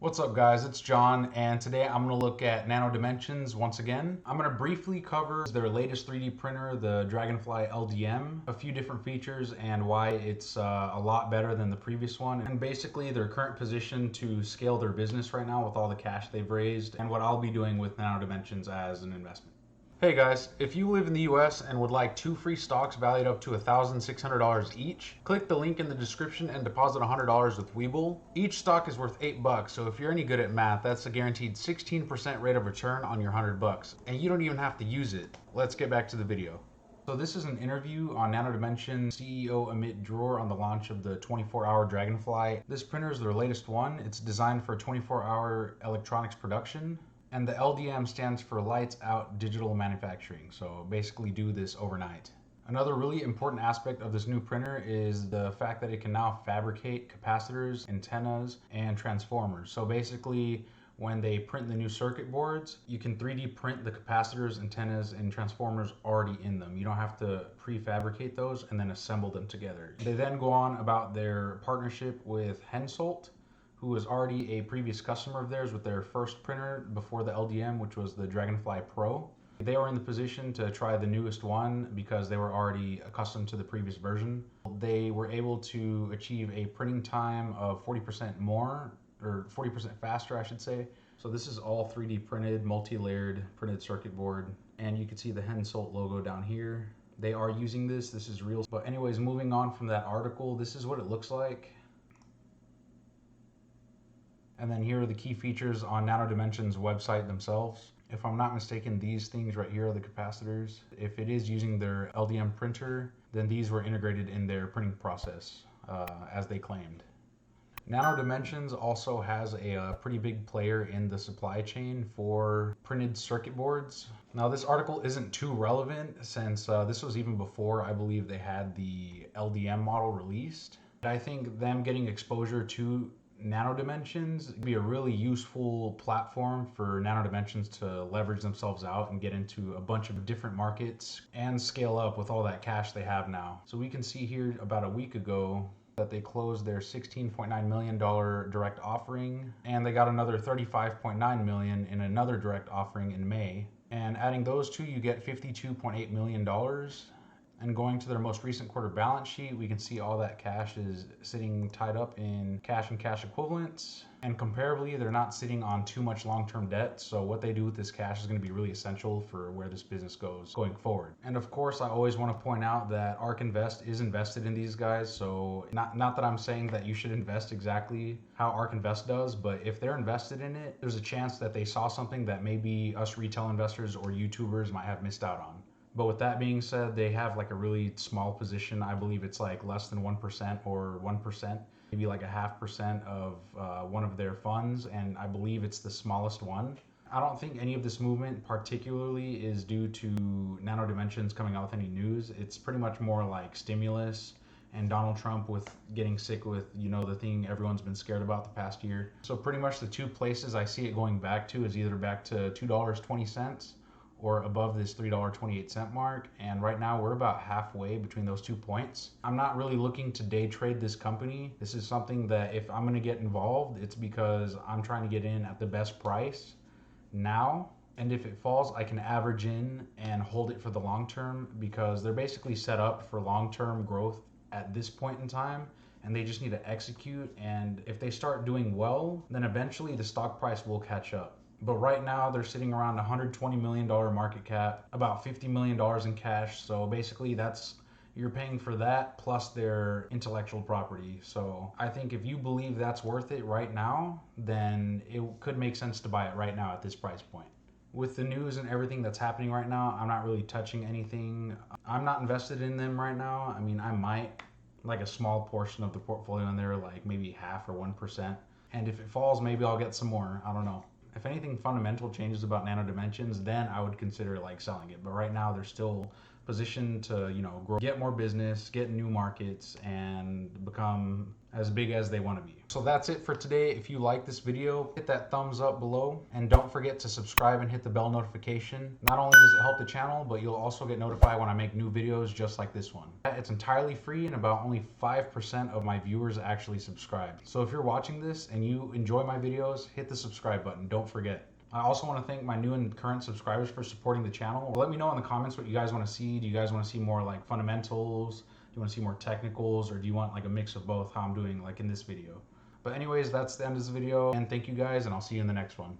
What's up guys, it's John, and today I'm going to look at Nano Dimensions once again. I'm going to briefly cover their latest 3D printer, the Dragonfly LDM, a few different features and why it's a lot better than the previous one, and basically their current position to scale their business right now with all the cash they've raised, and what I'll be doing with Nano Dimensions as an investment. Hey guys, if you live in the US and would like 2 free stocks valued up to $1,600 each, click the link in the description and deposit $100 with WeBull. Each stock is worth $8, so if you're any good at math, that's a guaranteed 16% rate of return on your $100, and you don't even have to use it. Let's get back to the video. So this is an interview on Nano Dimension CEO Amit Dror on the launch of the 24-hour Dragonfly. This printer is their latest one. It's designed for 24-hour electronics production. And the LDM stands for Lights Out Digital Manufacturing, so basically do this overnight. Another really important aspect of this new printer is the fact that it can now fabricate capacitors, antennas, and transformers. So basically, when they print the new circuit boards, you can 3D print the capacitors, antennas, and transformers already in them. You don't have to prefabricate those and then assemble them together. They then go on about their partnership with Hensoldt, who was already a previous customer of theirs with their first printer before the LDM, which was the Dragonfly Pro. They were in the position to try the newest one because they were already accustomed to the previous version. They were able to achieve a printing time of 40% more, or 40% faster, I should say. So this is all 3D printed, multi-layered printed circuit board. And you can see the Hensoldt logo down here. They are using this is real. But anyways, moving on from that article, this is what it looks like. And then here are the key features on Nano Dimension's website themselves. If I'm not mistaken, these things right here are the capacitors. If it is using their LDM printer, then these were integrated in their printing process, as they claimed. Nano Dimensions also has a pretty big player in the supply chain for printed circuit boards. Now this article isn't too relevant since this was even before I believe they had the LDM model released. I think them getting exposure to Nano Dimensions would be a really useful platform for Nano Dimensions to leverage themselves out and get into a bunch of different markets and scale up with all that cash they have now. So we can see here about a week ago that they closed their $16.9 million direct offering, and they got another $35.9 million in another direct offering in May. And adding those two, you get $52.8 million. And going to their most recent quarter balance sheet, we can see all that cash is sitting tied up in cash and cash equivalents. And comparably, they're not sitting on too much long-term debt. So what they do with this cash is going to be really essential for where this business goes going forward. And of course, I always want to point out that Ark Invest is invested in these guys. So not that I'm saying that you should invest exactly how Ark Invest does, but if they're invested in it, there's a chance that they saw something that maybe us retail investors or YouTubers might have missed out on. But with that being said, they have like a really small position. I believe it's like less than 1% or 1%, maybe like a 0.5% of one of their funds. And I believe it's the smallest one. I don't think any of this movement particularly is due to Nano Dimensions coming out with any news. It's pretty much more like stimulus and Donald Trump with getting sick with, you know, the thing everyone's been scared about the past year. So pretty much the two places I see it going back to is either back to $2.20 or above this $3.28 mark, and right now we're about halfway between those 2 points. I'm not really looking to day trade this company. This is something that if I'm gonna get involved, it's because I'm trying to get in at the best price now, and if it falls, I can average in and hold it for the long term because they're basically set up for long-term growth at this point in time, and they just need to execute, and if they start doing well, then eventually the stock price will catch up. But right now they're sitting around $120 million market cap, about $50 million in cash. So basically you're paying for that plus their intellectual property. So I think if you believe that's worth it right now, then it could make sense to buy it right now at this price point. With the news and everything that's happening right now, I'm not really touching anything. I'm not invested in them right now. I mean, I might, like a small portion of the portfolio in there, like maybe 0.5% or 1%. And if it falls, maybe I'll get some more. I don't know. If anything fundamental changes about Nano Dimensions, then I would consider like selling it. But right now they're still positioned to, you know, grow, get more business, get new markets, and become as big as they want to be. So that's it for today. If you like this video, hit that thumbs up below, and don't forget to subscribe and hit the bell notification. Not only does it help the channel, but you'll also get notified when I make new videos just like this one. It's entirely free, and about only 5% of my viewers actually subscribe. So if you're watching this and you enjoy my videos, hit the subscribe button. Don't forget. I also want to thank my new and current subscribers for supporting the channel. Let me know in the comments what you guys want to see. Do you guys want to see more like fundamentals? Do you want to see more technicals, or do you want like a mix of both, how I'm doing like in this video? But anyways, that's the end of this video, and thank you guys, and I'll see you in the next one.